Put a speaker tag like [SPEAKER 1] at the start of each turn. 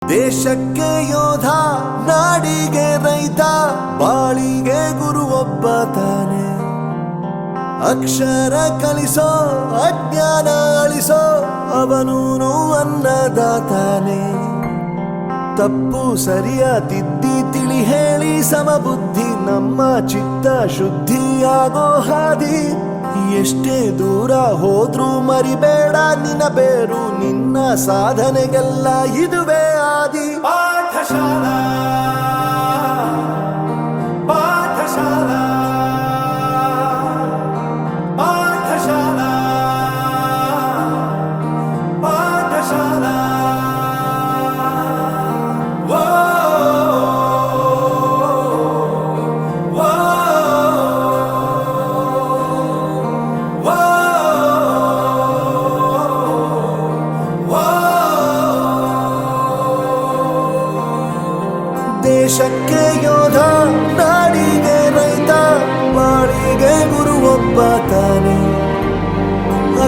[SPEAKER 1] ದೇಶಕ್ಕೆ ಯೋಧ, ನಾಡಿಗೆ ರೈತ, ಬಾಳಿಗೆ ಗುರು ಒಬ್ಬ ತಾನೆ. ಅಕ್ಷರ ಕಲಿಸೋ, ಅಜ್ಞಾನ ಅಳಿಸೋ, ಅವನೂನು ಅನ್ನದಾತಾನೆ. ತಪ್ಪು ಸರಿಯ ತಿದ್ದಿ ತಿಳಿ ಹೇಳಿ ಸಮಬುದ್ಧಿ ನಮ್ಮ ಚಿತ್ತ ಶುದ್ಧಿಯಾಗೋ ಹಾದಿ. ಎಷ್ಟೇ ದೂರ ಹೋದ್ರೂ ಮರಿಬೇಡ ನಿನ್ನ ಬೇರು, ನಿನ್ನ ಸಾಧನೆಗೆಲ್ಲ ಇದುವೇ ಆದಿ. ಪಾಠಶಾಲಾ ಪಾಠಶಾಲಾ ಪಾಠಶಾಲಾ ಪಾಠಶಾಲಾ. ದೇಶಕ್ಕೆ ಯೋಧ, ನಾಡಿ